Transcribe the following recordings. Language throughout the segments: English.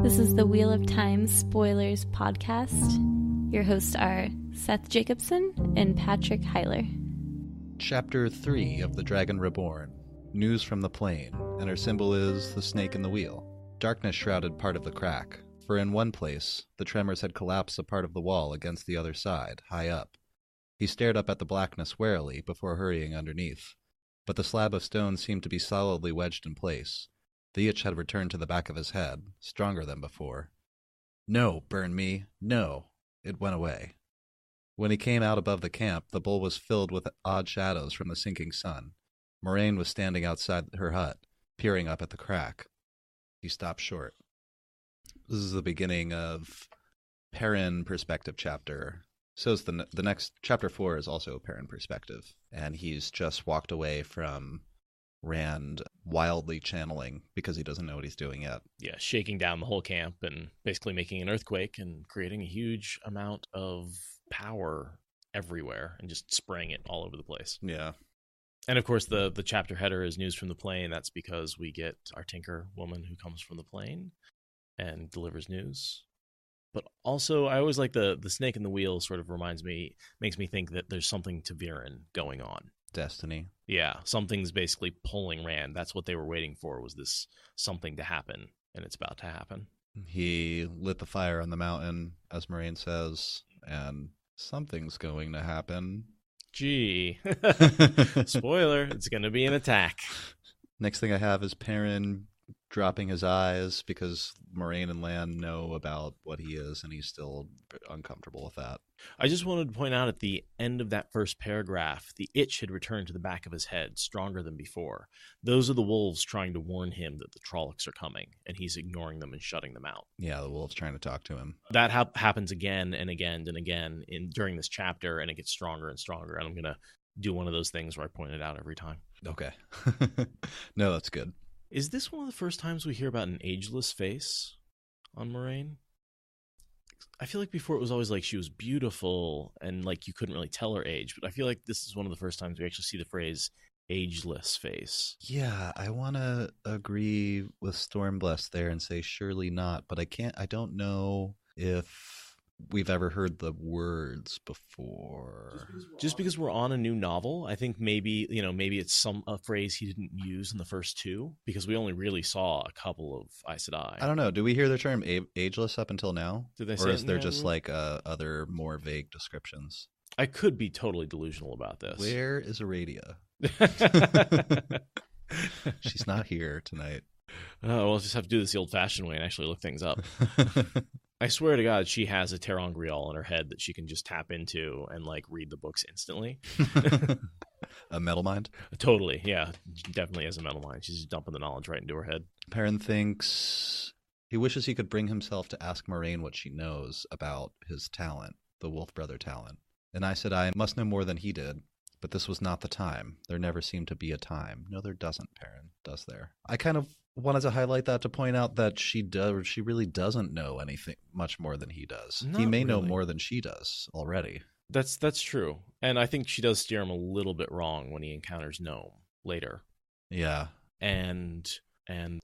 This is the Wheel of Time Spoilers podcast. Your hosts are Seth Jacobson and Patrick Heiler. Chapter 3 of The Dragon Reborn. News from the plane, and her symbol is the snake in the wheel. Darkness shrouded part of the crack, for in one place, the tremors had collapsed a part of the wall against the other side, high up. He stared up at the blackness warily before hurrying underneath, but the slab of stone seemed to be solidly wedged in place. The itch had returned to the back of his head, stronger than before. No, burn me, no. It went away. When he came out above the camp, the bowl was filled with odd shadows from the sinking sun. Moraine was standing outside her hut, peering up at the crack. He stopped short. This is the beginning of Heron Perspective chapter. So is the next, chapter 4 is also Heron Perspective, and he's just walked away from Rand wildly channeling because he doesn't know what he's doing yet. Yeah, shaking down the whole camp and basically making an earthquake and creating a huge amount of power everywhere and just spraying it all over the place. Yeah. And of course, the chapter header is news from the plane. That's because we get our Tinker woman who comes from the plane and delivers news. But also, I always like the snake in the wheel sort of makes me think that there's something to Viren going on. Destiny. Yeah, something's basically pulling Rand. That's what they were waiting for, was this something to happen, and it's about to happen. He lit the fire on the mountain, as Moraine says, and something's going to happen. Gee. Spoiler, it's going to be an attack. Next thing I have is Perrin dropping his eyes because Moraine and Lan know about what he is, and he's still uncomfortable with that. I just wanted to point out at the end of that first paragraph, the itch had returned to the back of his head, stronger than before. Those are the wolves trying to warn him that the Trollocs are coming, and he's ignoring them and shutting them out. Yeah, the wolves trying to talk to him. That happens again and again and again during this chapter, and it gets stronger and stronger, and I'm going to do one of those things where I point it out every time. Okay. No, that's good. Is this one of the first times we hear about an ageless face on Moraine? I feel like before it was always like she was beautiful and like you couldn't really tell her age, but I feel like this is one of the first times we actually see the phrase ageless face. Yeah, I want to agree with Stormblessed there and say surely not, but I don't know if we've ever heard the words before. Just because we're on a new novel, I think maybe it's a phrase he didn't use in the first two, because we only really saw a couple of Aes Sedai. I don't know. Do we hear the term ageless up until now? Did they or say is there just no? like other more vague descriptions? I could be totally delusional about this. Where is Aradia? She's not here tonight. Oh, we'll just have to do this the old-fashioned way and actually look things up. I swear to God, she has a Terangrial in her head that she can just tap into and like read the books instantly. A metal mind? Totally, yeah. Definitely has a metal mind. She's just dumping the knowledge right into her head. Perrin thinks he wishes he could bring himself to ask Moraine what she knows about his talent, the Wolf Brother talent. And I said I must know more than he did, but this was not the time. There never seemed to be a time. No, there doesn't, Perrin, does there? I kind of wanted to highlight that to point out that she really doesn't know anything much more than he does. Not he may know really. more than she does already. That's true. And I think she does steer him a little bit wrong when he encounters Gnome later. Yeah. And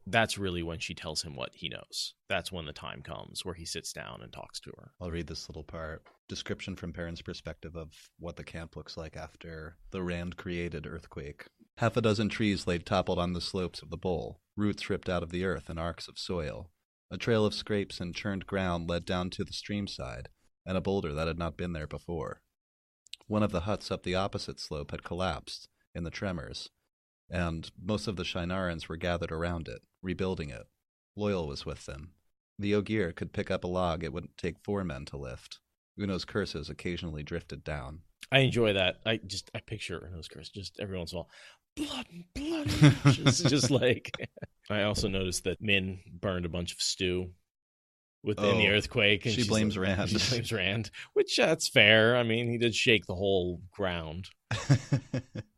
that's really when she tells him what he knows. That's when the time comes where he sits down and talks to her. I'll read this little part. Description from Perrin's perspective of what the camp looks like after the Rand-created earthquake. Half a dozen trees lay toppled on the slopes of the bowl, roots ripped out of the earth in arcs of soil. A trail of scrapes and churned ground led down to the stream side, and a boulder that had not been there before. One of the huts up the opposite slope had collapsed in the tremors, and most of the Shinarans were gathered around it, rebuilding it. Loyal was with them. The Ogier could pick up a log it would take 4 men to lift. Uno's curses occasionally drifted down. I enjoy that. I picture Uno's curse just every once in a while. Blood. just like. I also noticed that Min burned a bunch of stew within the earthquake. And she blames like, Rand. She blames Rand, which that's fair. I mean, he did shake the whole ground.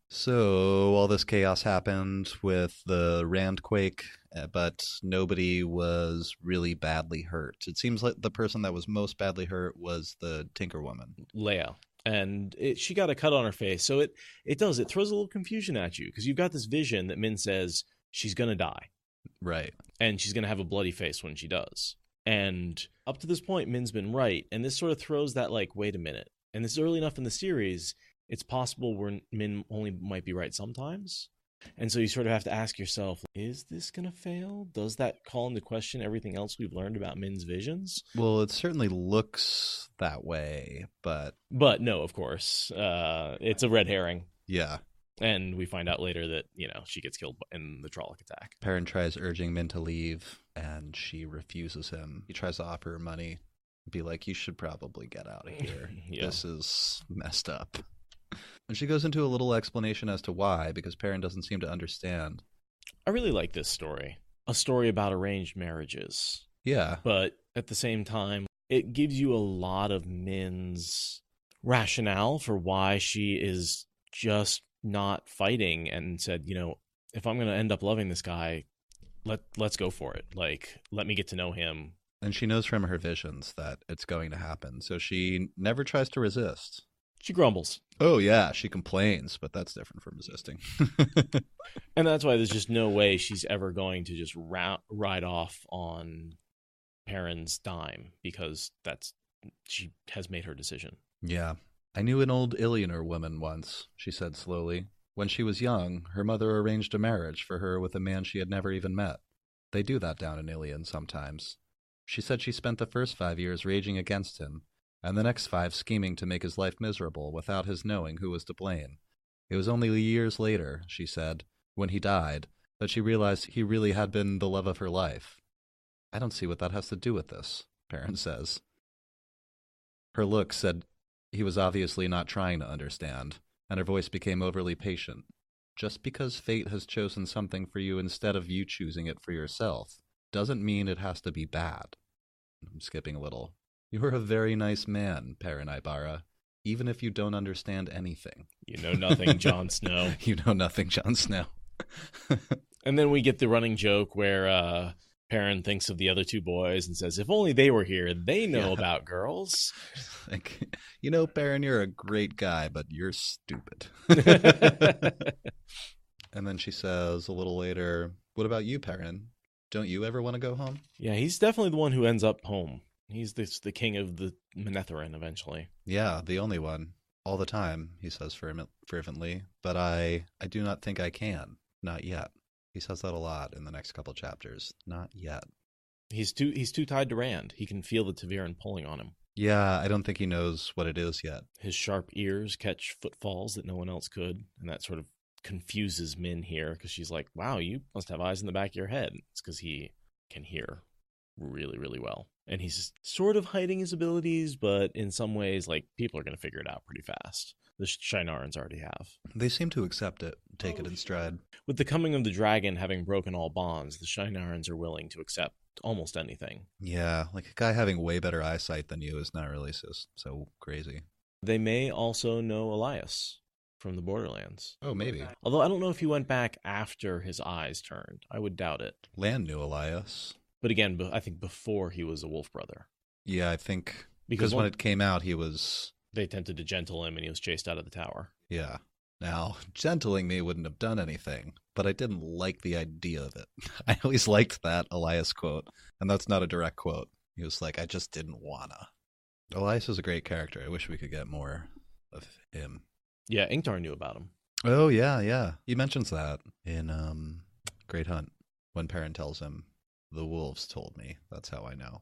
So all this chaos happened with the Randquake, but nobody was really badly hurt. It seems like the person that was most badly hurt was the Tinker Woman. Leah. And she got a cut on her face. So it throws a little confusion at you, because you've got this vision that Min says she's going to die. Right. And she's going to have a bloody face when she does. And up to this point, Min's been right. And this sort of throws that, like, wait a minute. And this is early enough in the series, it's possible where Min only might be right sometimes. And so you sort of have to ask yourself, is this going to fail? Does that call into question everything else we've learned about Min's visions? Well, it certainly looks that way, but... But no, of course. It's a red herring. Yeah. And we find out later that, she gets killed in the Trolloc attack. Perrin tries urging Min to leave, and she refuses him. He tries to offer her money, be like, you should probably get out of here. Yeah. This is messed up. And she goes into a little explanation as to why, because Perrin doesn't seem to understand. I really like this story. A story about arranged marriages. Yeah. But at the same time, it gives you a lot of Min's rationale for why she is just not fighting and said, if I'm going to end up loving this guy, let's go for it. Like, let me get to know him. And she knows from her visions that it's going to happen, so she never tries to resist. She grumbles. Oh, yeah, she complains, but that's different from resisting. And that's why there's just no way she's ever going to just ride off on Perrin's dime, because she has made her decision. Yeah. I knew an old Illianer woman once, she said slowly. When she was young, her mother arranged a marriage for her with a man she had never even met. They do that down in Ilion sometimes. She said she spent the first 5 years raging against him, and the next 5 scheming to make his life miserable without his knowing who was to blame. It was only years later, she said, when he died, that she realized he really had been the love of her life. I don't see what that has to do with this, Perrin says. Her look said he was obviously not trying to understand, and her voice became overly patient. Just because fate has chosen something for you instead of you choosing it for yourself doesn't mean it has to be bad. I'm skipping a little. You're a very nice man, Perrin Ibarra, even if you don't understand anything. You know nothing, Jon Snow. You know nothing, Jon Snow. And then we get the running joke where Perrin thinks of the other 2 boys and says, if only they were here, they know about girls. Like, Perrin, you're a great guy, but you're stupid. And then she says a little later, what about you, Perrin? Don't you ever want to go home? Yeah, he's definitely the one who ends up home. He's the king of the Manetheren eventually. Yeah, the only one. All the time, he says fervently. But I do not think I can. Not yet. He says that a lot in the next couple chapters. Not yet. He's too tied to Rand. He can feel the Taviran pulling on him. Yeah, I don't think he knows what it is yet. His sharp ears catch footfalls that no one else could, and that sort of confuses Min here, because she's like, wow, you must have eyes in the back of your head. It's because he can hear really, really well. And he's sort of hiding his abilities, but in some ways, like, people are going to figure it out pretty fast. The Shienarans already have. They seem to accept it, take it in stride. With the coming of the dragon having broken all bonds, the Shienarans are willing to accept almost anything. Yeah, like a guy having way better eyesight than you is not really so crazy. They may also know Elias from the Borderlands. Oh, maybe. Although I don't know if he went back after his eyes turned. I would doubt it. Lan knew Elias. But again, I think before he was a wolf brother. Yeah, I think because when it came out, he was... They attempted to gentle him and he was chased out of the tower. Yeah. Now, gentling me wouldn't have done anything, but I didn't like the idea of it. I always liked that Elias quote, and that's not a direct quote. He was like, I just didn't wanna. Elias is a great character. I wish we could get more of him. Yeah, Ingtar knew about him. Oh, yeah. He mentions that in Great Hunt, when Perrin tells him, the wolves told me. That's how I know.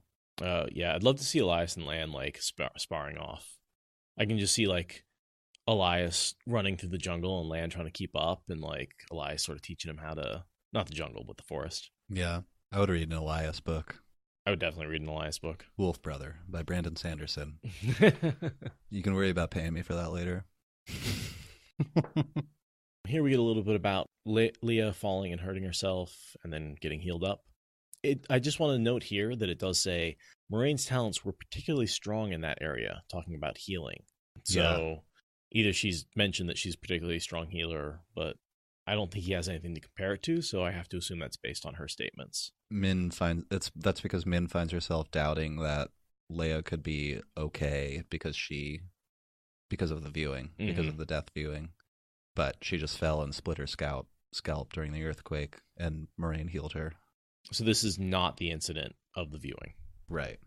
Yeah, I'd love to see Elias and Lan, like, sparring off. I can just see, like, Elias running through the jungle and Lan trying to keep up, and, like, Elias sort of teaching him how to, not the jungle, but the forest. Yeah, I would read an Elias book. I would definitely read an Elias book. Wolf Brother by Brandon Sanderson. You can worry about paying me for that later. Here we get a little bit about Leah falling and hurting herself and then getting healed up. I just want to note here that it does say Moraine's talents were particularly strong in that area, talking about healing. So either she's mentioned that she's a particularly strong healer, but I don't think he has anything to compare it to, so I have to assume that's based on her statements. That's because Min finds herself doubting that Leia could be okay because of the viewing, because of the death viewing. But she just fell and split her scalp during the earthquake, and Moraine healed her. So this is not the incident of the viewing. Right.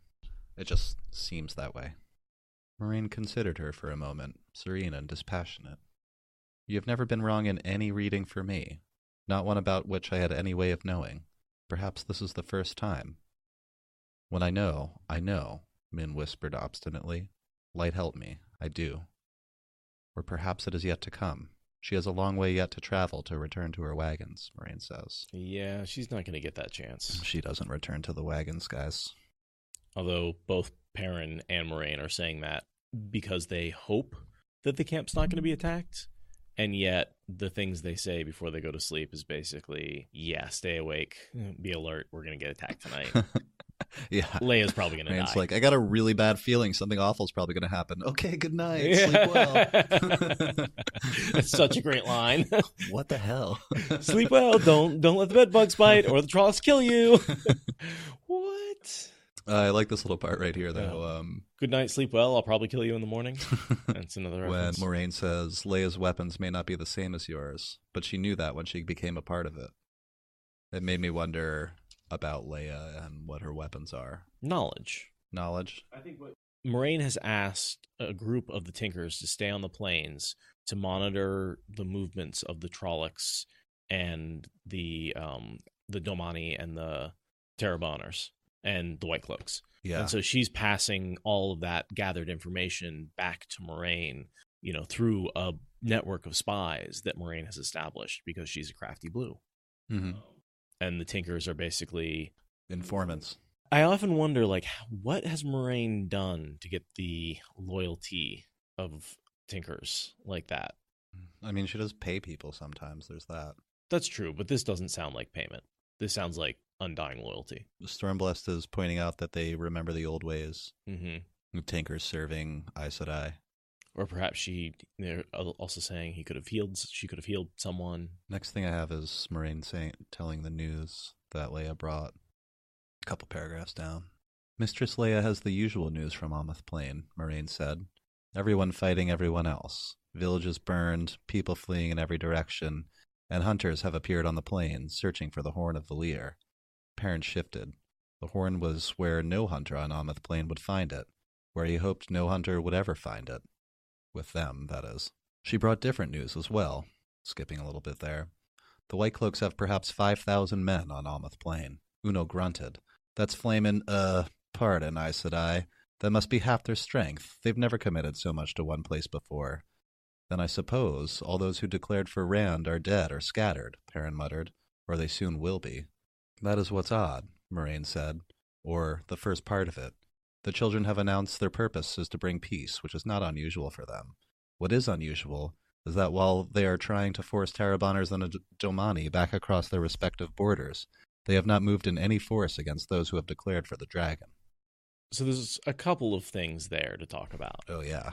It just seems that way. Moraine considered her for a moment, serene and dispassionate. You have never been wrong in any reading for me, not one about which I had any way of knowing. Perhaps this is the first time. When I know, Min whispered obstinately. Light help me, I do. Or perhaps it is yet to come. She has a long way yet to travel to return to her wagons, Moraine says. Yeah, she's not going to get that chance. She doesn't return to the wagons, guys. Although both Perrin and Moraine are saying that because they hope that the camp's not going to be attacked. And yet the things they say before they go to sleep is basically, yeah, stay awake, be alert, we're going to get attacked tonight. Yeah. Leia's probably going to die. It's like, I got a really bad feeling something awful's probably going to happen. Okay, good night. Sleep well. That's such a great line. What the hell? Sleep well. Don't let the bed bugs bite or the trolls kill you. What? I like this little part right here, though. Good night, sleep well. I'll probably kill you in the morning. That's another reference. When Moraine says, Leia's weapons may not be the same as yours, but she knew that when she became a part of it. It made me wonder about Leia and what her weapons are. Knowledge. I think what Moraine has asked a group of the Tinkers to stay on the plains to monitor the movements of the Trollocs and the Domani and the Terrabonners and the White Cloaks. Yeah. And so she's passing all of that gathered information back to Moraine, through a network of spies that Moraine has established because she's a crafty blue. Mm-hmm. And the Tinkers are basically informants. I often wonder, what has Moraine done to get the loyalty of Tinkers like that? I mean, she does pay people sometimes. There's that. That's true, but this doesn't sound like payment. This sounds like undying loyalty. Stormblessed is pointing out that they remember the old ways. Mm-hmm. Tinkers serving Aes Sedai. Or perhaps they're also saying she could have healed someone. Next thing I have is Moraine telling the news that Leia brought. A couple paragraphs down. Mistress Leia has the usual news from Almouth Plain, Moraine said. Everyone fighting everyone else. Villages burned, people fleeing in every direction, and hunters have appeared on the plains, searching for the Horn of the Lear. Perrin shifted. The horn was where no hunter on Almouth Plain would find it, where he hoped no hunter would ever find it. With them, that is. She brought different news as well, skipping a little bit there. The White Cloaks have perhaps 5,000 men on Almouth Plain. Uno grunted. That's flamin', pardon, Aes Sedai. That must be half their strength. They've never committed so much to one place before. Then I suppose all those who declared for Rand are dead or scattered, Perrin muttered, or they soon will be. That is what's odd, Moraine said, or the first part of it. The children have announced their purpose is to bring peace, which is not unusual for them. What is unusual is that while they are trying to force Tarabonners and Domani back across their respective borders, they have not moved in any force against those who have declared for the dragon. So there's a couple of things there to talk about. Oh, yeah.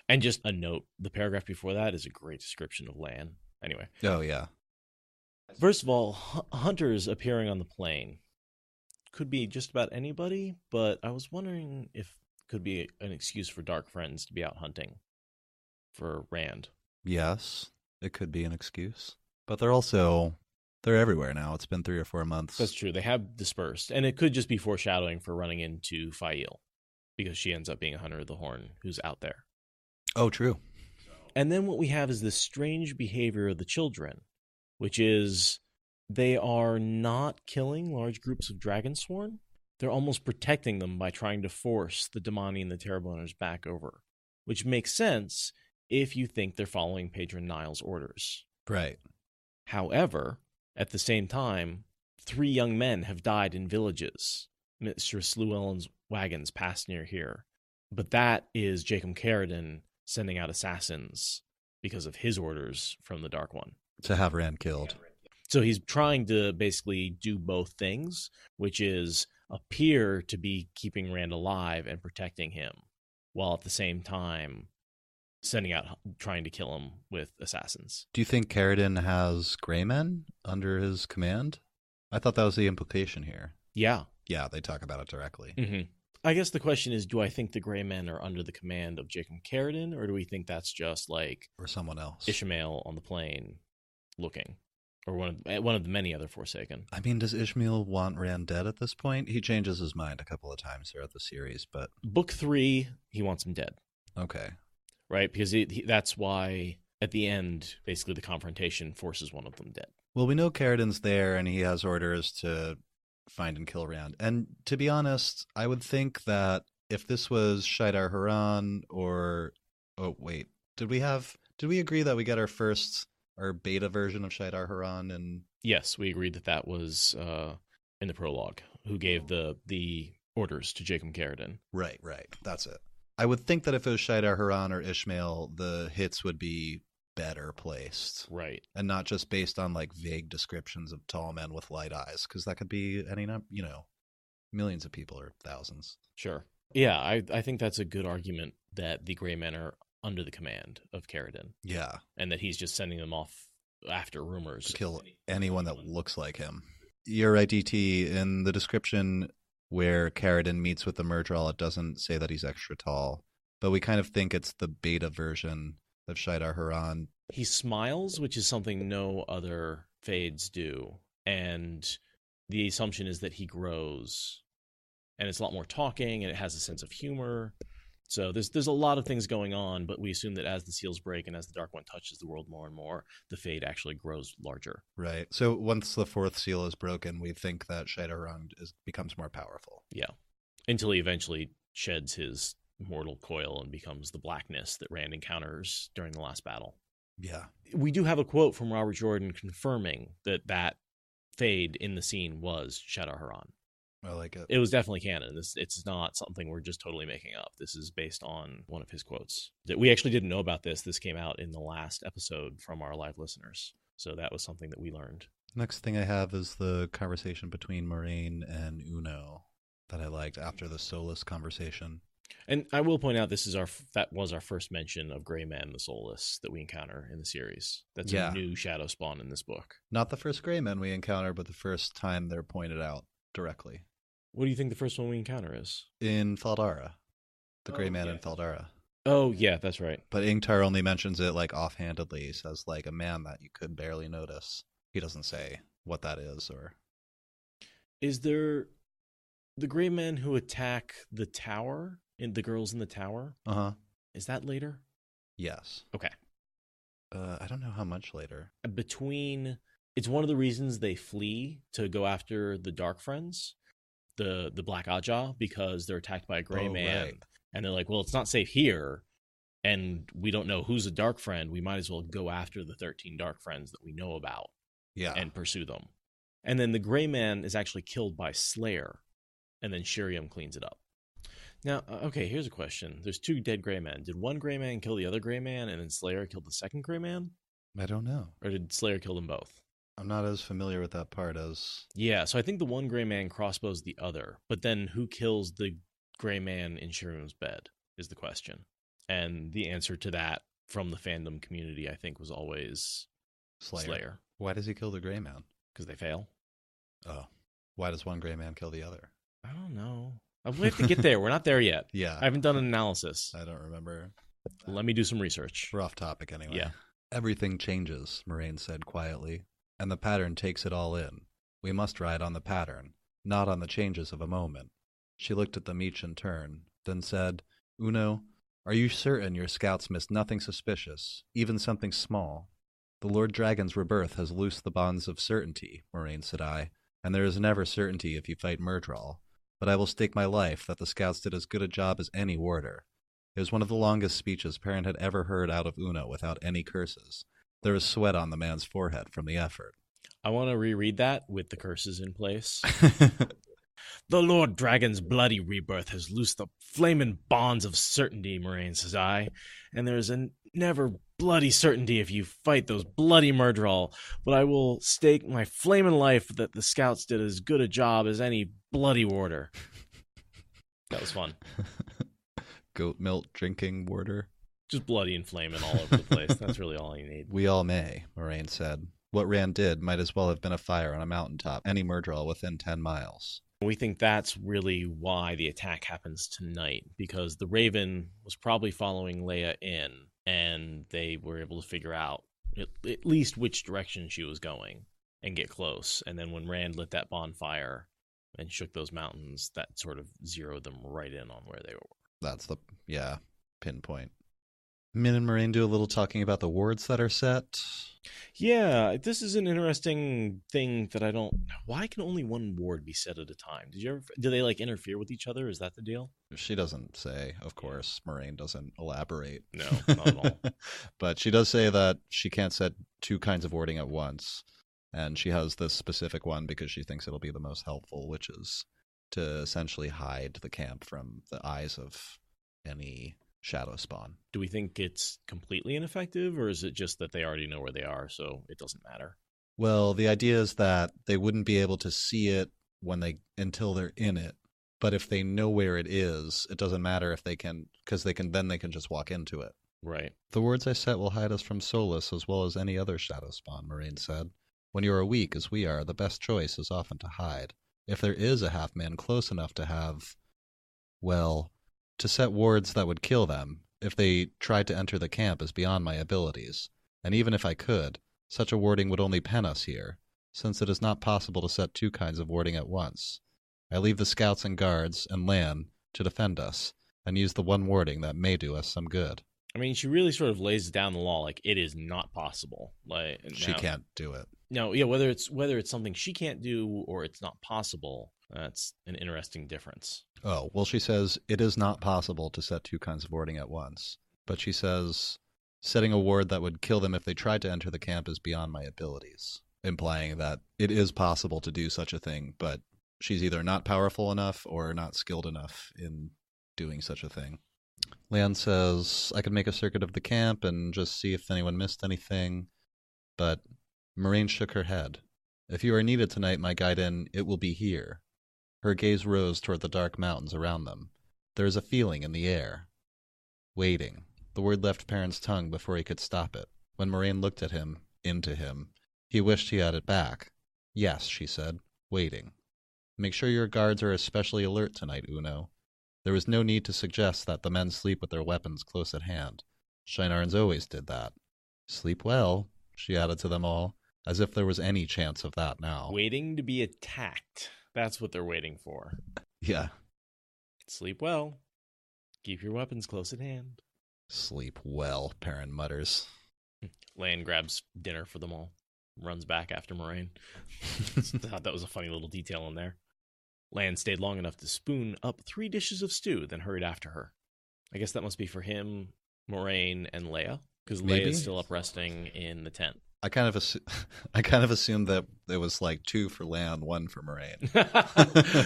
And just a note, the paragraph before that is a great description of Lan. Anyway. Oh, yeah. First of all, hunters appearing on the plain. Could be just about anybody, but I was wondering if it could be an excuse for Dark Friends to be out hunting for Rand. Yes, it could be an excuse. But they're everywhere now. It's been 3 or 4 months. That's true. They have dispersed. And it could just be foreshadowing for running into Fael, because she ends up being a hunter of the Horn who's out there. Oh, true. And then what we have is this strange behavior of the children, which is they are not killing large groups of Dragonsworn. They're almost protecting them by trying to force the Domani and the Terrabonners back over, which makes sense if you think they're following Patron Niall's orders. Right. However, at the same time, 3 young men have died in villages. Mistress Llewellyn's wagons passed near here. But that is Jacob Carradine sending out assassins because of his orders from the Dark One. To have Rand killed. So he's trying to basically do both things, which is appear to be keeping Rand alive and protecting him, while at the same time trying to kill him with assassins. Do you think Carradine has Grey Men under his command? I thought that was the implication here. Yeah. Yeah, they talk about it directly. Mm-hmm. I guess the question is, do I think the Grey Men are under the command of Jacob Carradine, or do we think that's just or someone else? Ishmael on the plain looking? Or one of the many other Forsaken. I mean, does Ishmael want Rand dead at this point? He changes his mind a couple of times throughout the series, but... Book 3, he wants him dead. Okay. Right? Because that's why, at the end, basically the confrontation forces one of them dead. Well, we know Carradin's there, and he has orders to find and kill Rand. And to be honest, I would think that if this was Shaidar Haran or... Oh, wait. Did we agree that we get our beta version of Shaidar Haran? And Yes, we agreed that was in the prologue, who gave the orders to Jacob Carradin. Right. That's it. I would think that if it was Shaidar Haran or Ishmael, the hits would be better placed. Right. And not just based on like vague descriptions of tall men with light eyes, because that could be any, millions of people or thousands. Sure. Yeah, I think that's a good argument that the Grey Men are under the command of Carradin. Yeah. And that he's just sending them off after rumors. To kill anyone that looks like him. You're right, DT. In the description where Carradin meets with the Myrddraal, it doesn't say that he's extra tall, but we kind of think it's the beta version of Shaidar Haran. He smiles, which is something no other Fades do, and the assumption is that he grows, and it's a lot more talking, and it has a sense of humor. So there's a lot of things going on, but we assume that as the seals break and as the Dark One touches the world more and more, the Fade actually grows larger. Right. So once the fourth seal is broken, we think that Shaidar Haran becomes more powerful. Yeah. Until he eventually sheds his mortal coil and becomes the blackness that Rand encounters during the last battle. Yeah. We do have a quote from Robert Jordan confirming that Fade in the scene was Shaidar Haran. I like it. It was definitely canon. It's not something we're just totally making up. This is based on one of his quotes. We actually didn't know about this. This came out in the last episode from our live listeners. So that was something that we learned. Next thing I have is the conversation between Moiraine and Uno that I liked after the Soulless conversation. And I will point out that was our first mention of Grey Man, the Soulless, that we encounter in the series. That's a new shadow spawn in this book. Not the first Grey Men we encounter, but the first time they're pointed out directly. What do you think the first one we encounter is? In Faldara. The Grey Man in Faldara. Oh, yeah, that's right. But Ingtar only mentions it like offhandedly. He says like a man that you could barely notice. He doesn't say what that is or... Is there the Grey Men who attack the tower, the girls in the tower? Uh-huh. Is that later? Yes. Okay. I don't know how much later. It's one of the reasons they flee to go after the Dark Friends. The Black Ajah, because they're attacked by a Grey Man. Right. And they're like, well, it's not safe here, and we don't know who's a Dark Friend. We might as well go after the 13 Dark Friends that we know about and pursue them. And then the Grey Man is actually killed by Slayer, and then Shiriam cleans it up. Now, okay, here's a question. There's 2 dead Grey Men. Did one Grey Man kill the other Grey Man, and then Slayer killed the second Grey Man? I don't know. Or did Slayer kill them both? I'm not as familiar with that part as... Yeah, so I think the one Grey Man crossbows the other, but then who kills the Grey Man in Shiriam's bed is the question. And the answer to that from the fandom community, I think, was always Slayer. Why does he kill the Grey Man? Because they fail. Oh. Why does one Grey Man kill the other? I don't know. We have to get there. We're not there yet. Yeah. I haven't done an analysis. I don't remember. Let me do some research. We're off topic anyway. Yeah. Everything changes, Moiraine said quietly. And the pattern takes it all in. We must ride on the pattern, not on the changes of a moment. She looked at them each in turn, then said, Uno, are you certain your scouts missed nothing suspicious, even something small? The Lord Dragon's rebirth has loosed the bonds of certainty, Moiraine said I, and there is never certainty if you fight Myrddraal. But I will stake my life that the scouts did as good a job as any warder. It was one of the longest speeches Perrin had ever heard out of Uno without any curses. There was sweat on the man's forehead from the effort. I want to reread that with the curses in place. The Lord Dragon's bloody rebirth has loosed the flaming bonds of certainty, Moiraine says I, and there is a never bloody certainty if you fight those bloody Myrddraal, but I will stake my flaming life that the scouts did as good a job as any bloody warder. That was fun. Goat milk drinking warder. Just bloody and flaming all over the place. That's really all you need. We all may, Moiraine said. What Rand did might as well have been a fire on a mountaintop, any Myrddraal within 10 miles. We think that's really why the attack happens tonight, because the Raven was probably following Leah in, and they were able to figure out at least which direction she was going and get close. And then when Rand lit that bonfire and shook those mountains, that sort of zeroed them right in on where they were. That's the, pinpoint. Min and Moraine do a little talking about the wards that are set. Yeah, this is an interesting thing that I don't... Why can only one ward be set at a time? Do they, like, interfere with each other? Is that the deal? She doesn't say, of course. Moraine doesn't elaborate. No, not at all. But she does say that she can't set two kinds of warding at once. And she has this specific one because she thinks it'll be the most helpful, which is to essentially hide the camp from the eyes of any shadow spawn. Do we think it's completely ineffective, or is it just that they already know where they are, so it doesn't matter? Well, the idea is that they wouldn't be able to see it until they're in it. But if they know where it is, it doesn't matter if they can, because they can just walk into it. Right. The wards I set will hide us from Solus as well as any other shadow spawn, Moraine said. When you are weak as we are, the best choice is often to hide. If there is a half-man close enough to have, well, to set wards that would kill them, if they tried to enter the camp is beyond my abilities. And even if I could, such a warding would only pen us here, since it is not possible to set two kinds of warding at once. I leave the scouts and guards and Lan to defend us, and use the one warding that may do us some good. I mean, she really sort of lays down the law, like, it is not possible. Like, She can't do it. No, yeah, whether it's something she can't do or it's not possible, that's an interesting difference. Oh, well, she says it is not possible to set two kinds of warding at once. But she says setting a ward that would kill them if they tried to enter the camp is beyond my abilities, implying that it is possible to do such a thing, but she's either not powerful enough or not skilled enough in doing such a thing. Leon says I could make a circuit of the camp and just see if anyone missed anything, but Moraine shook her head. If you are needed tonight, my guide-in, it will be here. Her gaze rose toward the dark mountains around them. There is a feeling in the air. Waiting. The word left Perrin's tongue before he could stop it. When Moraine looked at him, into him, he wished he had it back. Yes, she said, waiting. Make sure your guards are especially alert tonight, Uno. There was no need to suggest that the men sleep with their weapons close at hand. Shinarans always did that. Sleep well, she added to them all, as if there was any chance of that now. Waiting to be attacked. That's what they're waiting for. Yeah. Sleep well. Keep your weapons close at hand. Sleep well, Perrin mutters. Lan grabs dinner for them all. Runs back after Moraine. Thought that was a funny little detail in there. Lan stayed long enough to spoon up 3 dishes of stew, then hurried after her. I guess that must be for him, Moraine, and Leah, because Leah is still up resting in the tent. I kind of assumed that it was like 2 for Lan, 1 for Moraine.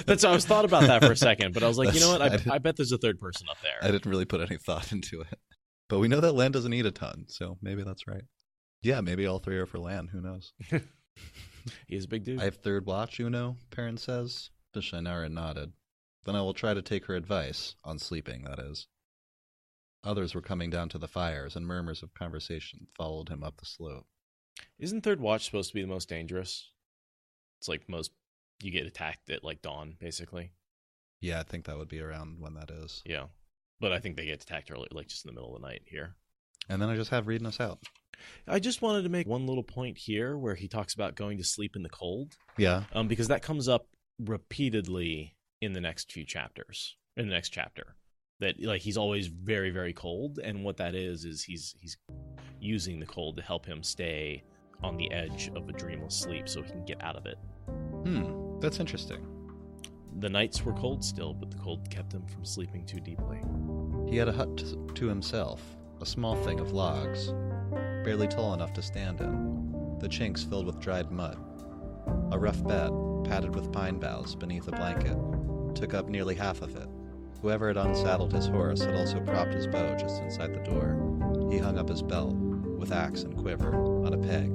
That's I was thought about that for a second, but I was like, you know what? I bet there's a third person up there. I didn't really put any thought into it. But we know that Lan doesn't eat a ton, so maybe that's right. Yeah, maybe all 3 are for Lan. Who knows? He's a big dude. I have third watch, Uno, Perrin says. The Shinara nodded. Then I will try to take her advice, on sleeping, that is. Others were coming down to the fires, and murmurs of conversation followed him up the slope. Isn't third watch supposed to be the most dangerous? It's like you get attacked at like dawn, basically. Yeah, I think that would be around when that is. Yeah. But I think they get attacked early, like just in the middle of the night here. And then I just have reading us out. I just wanted to make one little point here where he talks about going to sleep in the cold. Yeah. Because that comes up repeatedly in the next few chapters. In the next chapter. That like he's always very, very cold, and what that is he's using the cold to help him stay on the edge of a dreamless sleep so he can get out of it. That's interesting. The nights were cold still, but the cold kept him from sleeping too deeply. He had a hut to himself, a small thing of logs, barely tall enough to stand in, the chinks filled with dried mud. A rough bed, padded with pine boughs beneath a blanket, took up nearly half of it. Whoever had unsaddled his horse had also propped his bow just inside the door. He hung up his belt, with axe and quiver, on a peg,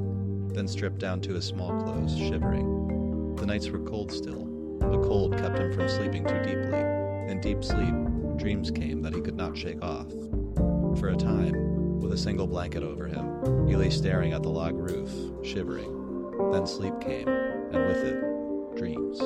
then stripped down to his small clothes, shivering. The nights were cold still. The cold kept him from sleeping too deeply. In deep sleep, dreams came that he could not shake off. For a time, with a single blanket over him, he lay staring at the log roof, shivering. Then sleep came, and with it, dreams.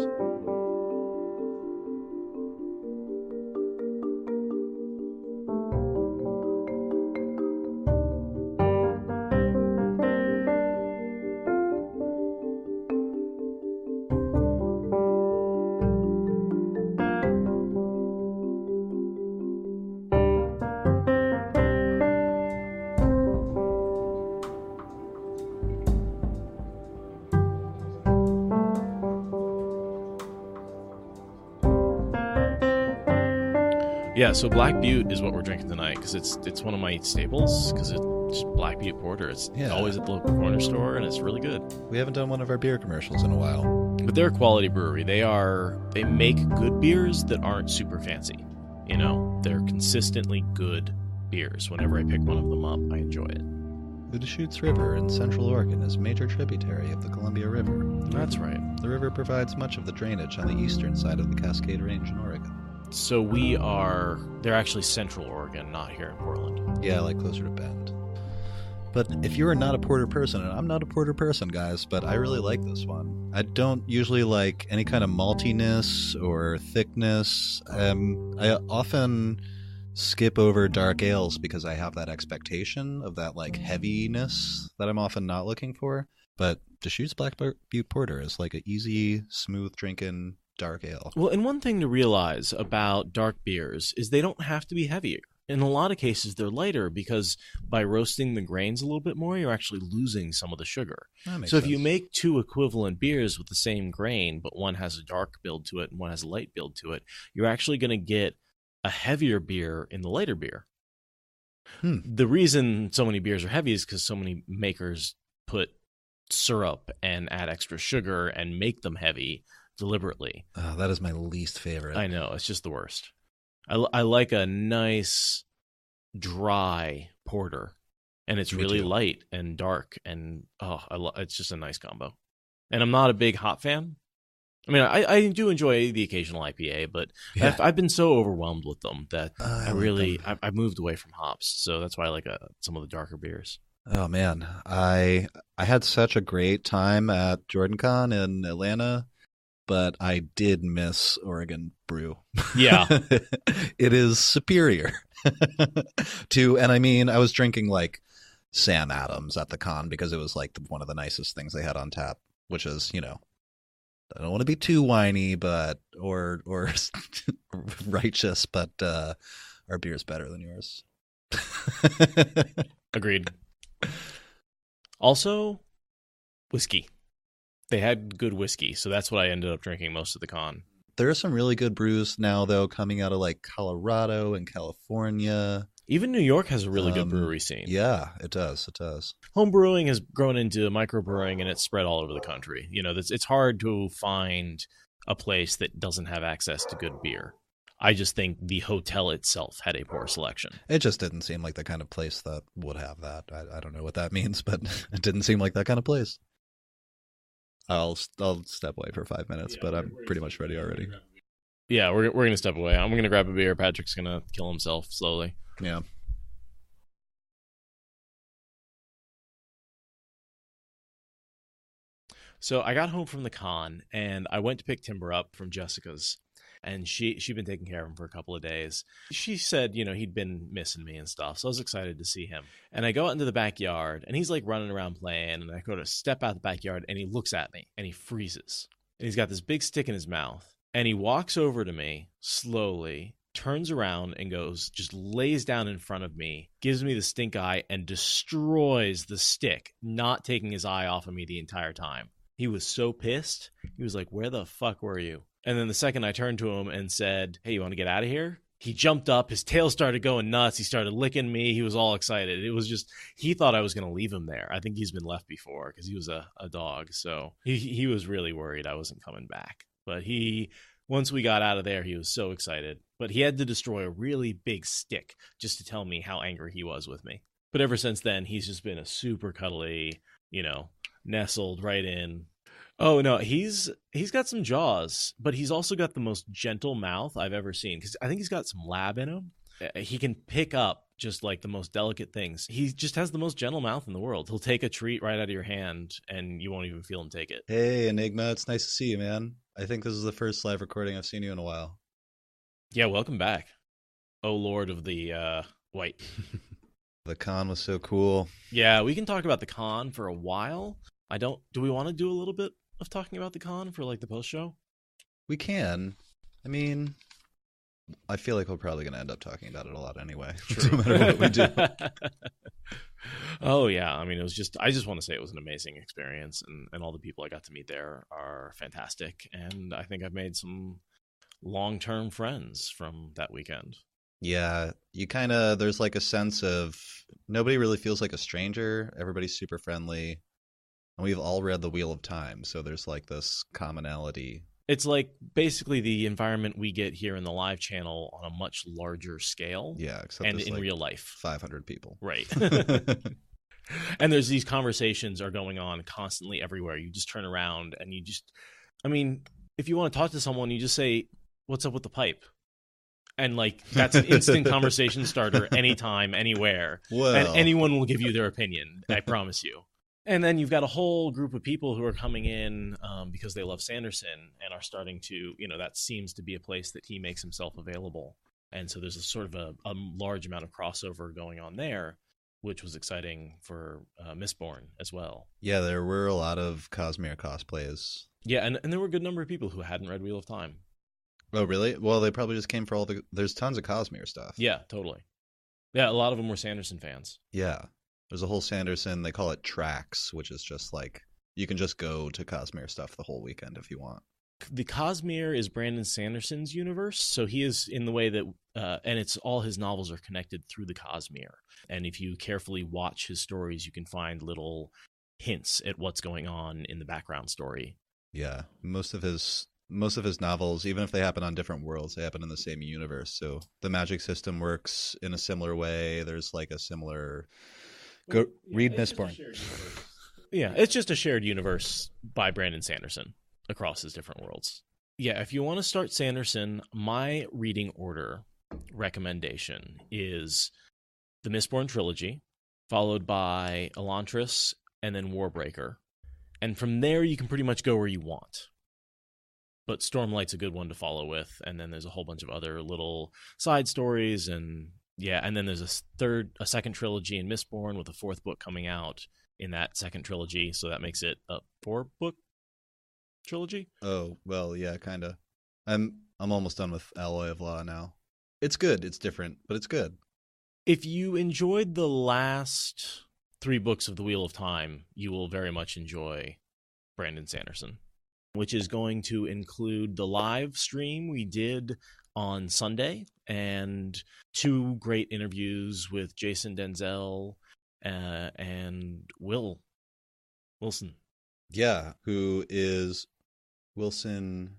Yeah, so Black Butte is what we're drinking tonight because it's one of my staples because it's just Black Butte Porter. It's always at the local corner store and it's really good. We haven't done one of our beer commercials in a while. But they're a quality brewery. They make good beers that aren't super fancy. You know, they're consistently good beers. Whenever I pick one of them up, I enjoy it. The Deschutes River in Central Oregon is a major tributary of the Columbia River. That's right. The river provides much of the drainage on the eastern side of the Cascade Range in Oregon. So they're actually Central Oregon, not here in Portland. Yeah, like closer to Bend. But if you are not a porter person, and I'm not a porter person, guys, but I really like this one. I don't usually like any kind of maltiness or thickness. I often skip over dark ales because I have that expectation of that like heaviness that I'm often not looking for. But Deschutes Black Butte Porter is like an easy, smooth drinking dark ale. Well, and one thing to realize about dark beers is they don't have to be heavier. In a lot of cases, they're lighter because by roasting the grains a little bit more, you're actually losing some of the sugar. So if you make two equivalent beers with the same grain, but one has a dark build to it and one has a light build to it, you're actually going to get a heavier beer in the lighter beer. The reason so many beers are heavy is because so many makers put syrup and add extra sugar and make them heavy deliberately. Oh, that is my least favorite. I know, it's just the worst. I like a nice dry porter, and it's really light and dark, and it's just a nice combo. And I'm not a big hop fan. I mean, I do enjoy the occasional IPA, but I've been so overwhelmed with them that I've moved away from hops. So that's why I like some of the darker beers. Oh man, I had such a great time at JordanCon in Atlanta. But I did miss Oregon Brew. Yeah. It is superior and I mean, I was drinking like Sam Adams at the con because it was like one of the nicest things they had on tap, which is, I don't want to be too whiny, or righteous, but our beer is better than yours. Agreed. Also, whiskey. They had good whiskey, so that's what I ended up drinking most of the con. There are some really good brews now, though, coming out of like Colorado and California. Even New York has a really good brewery scene. Yeah, it does. It does. Home brewing has grown into microbrewing, and it's spread all over the country. It's hard to find a place that doesn't have access to good beer. I just think the hotel itself had a poor selection. It just didn't seem like the kind of place that would have that. I don't know what that means, but it didn't seem like that kind of place. I'll step away for 5 minutes, but I'm pretty much ready already. Yeah, we're going to step away. I'm going to grab a beer. Patrick's going to kill himself slowly. Yeah. So I got home from the con, and I went to pick Timber up from Jessica's. And she'd been taking care of him for a couple of days. She said, he'd been missing me and stuff. So I was excited to see him. And I go out into the backyard, and he's like running around playing. And I go to step out the backyard, and he looks at me, and he freezes. And he's got this big stick in his mouth. And he walks over to me slowly, turns around, and just lays down in front of me, gives me the stink eye, and destroys the stick, not taking his eye off of me the entire time. He was so pissed. He was like, "Where the fuck were you?" And then the second I turned to him and said, "Hey, you want to get out of here?" He jumped up. His tail started going nuts. He started licking me. He was all excited. It was just, he thought I was going to leave him there. I think he's been left before because he was a dog. So he was really worried I wasn't coming back. But once we got out of there, he was so excited. But he had to destroy a really big stick just to tell me how angry he was with me. But ever since then, he's just been a super cuddly, nestled right in. Oh, no, he's got some jaws, but he's also got the most gentle mouth I've ever seen because I think he's got some lab in him. He can pick up just like the most delicate things. He just has the most gentle mouth in the world. He'll take a treat right out of your hand and you won't even feel him take it. Hey, Enigma, it's nice to see you, man. I think this is the first live recording I've seen you in a while. Yeah, welcome back. Oh, Lord of the White. The con was so cool. Yeah, we can talk about the con for a while. Do we want to do a little bit of talking about the con for like the post show? We can. I mean, I feel like we're probably going to end up talking about it a lot anyway. No matter what we do. Oh yeah, I mean, I just want to say it was an amazing experience, and all the people I got to meet there are fantastic, and I think I've made some long-term friends from that weekend. Yeah, you kind of, there's like a sense of nobody really feels like a stranger. Everybody's super friendly. And we've all read The Wheel of Time, so there's like this commonality. It's like basically the environment we get here in the live channel on a much larger scale. Yeah, except and there's in like real life. 500 people. Right. And there's these conversations are going on constantly everywhere. You just turn around and I mean, if you want to talk to someone, you just say, "What's up with the pipe?" And like that's an instant conversation starter anytime, anywhere. Well. And anyone will give you their opinion, I promise you. And then you've got a whole group of people who are coming in because they love Sanderson and are starting to, that seems to be a place that he makes himself available. And so there's a sort of a large amount of crossover going on there, which was exciting for Mistborn as well. Yeah, there were a lot of Cosmere cosplays. Yeah, and there were a good number of people who hadn't read Wheel of Time. Oh, really? Well, they probably just came for all there's tons of Cosmere stuff. Yeah, totally. Yeah, a lot of them were Sanderson fans. Yeah. There's a whole Sanderson, they call it tracks, which is just like, you can just go to Cosmere stuff the whole weekend if you want. The Cosmere is Brandon Sanderson's universe, so he is in the way that, and it's all his novels are connected through the Cosmere. And if you carefully watch his stories, you can find little hints at what's going on in the background story. Yeah, most of his novels, even if they happen on different worlds, they happen in the same universe. So the magic system works in a similar way. There's like a similar. Go read Mistborn. Yeah, it's just a shared universe by Brandon Sanderson across his different worlds. Yeah, if you want to start Sanderson, my reading order recommendation is the Mistborn trilogy, followed by Elantris, and then Warbreaker. And from there, you can pretty much go where you want. But Stormlight's a good one to follow with, and then there's a whole bunch of other little side stories, and then there's a second trilogy in Mistborn with a fourth book coming out in that second trilogy, so that makes it a 4-book trilogy. Oh, well, yeah, kind of. I'm almost done with Alloy of Law now. It's good. It's different, but it's good. If you enjoyed the last 3 books of The Wheel of Time, you will very much enjoy Brandon Sanderson, which is going to include the live stream we did on Sunday and 2 great interviews with Jason Denzel and Wilson. Yeah, who is Wilson,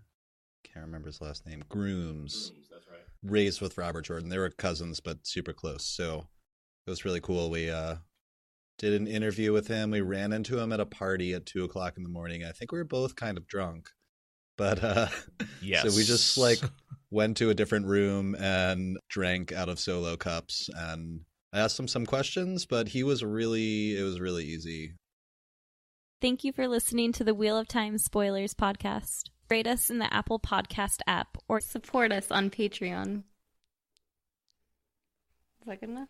can't remember his last name, Grooms. That's right. Raised with Robert Jordan. They were cousins, but super close. So it was really cool. We did an interview with him. We ran into him at a party at 2:00 in the morning. I think we were both kind of drunk. But yes. So we just like went to a different room and drank out of solo cups. And I asked him some questions, but it was really easy. Thank you for listening to the Wheel of Time Spoilers podcast. Rate us in the Apple Podcast app or support us on Patreon. Is that good enough?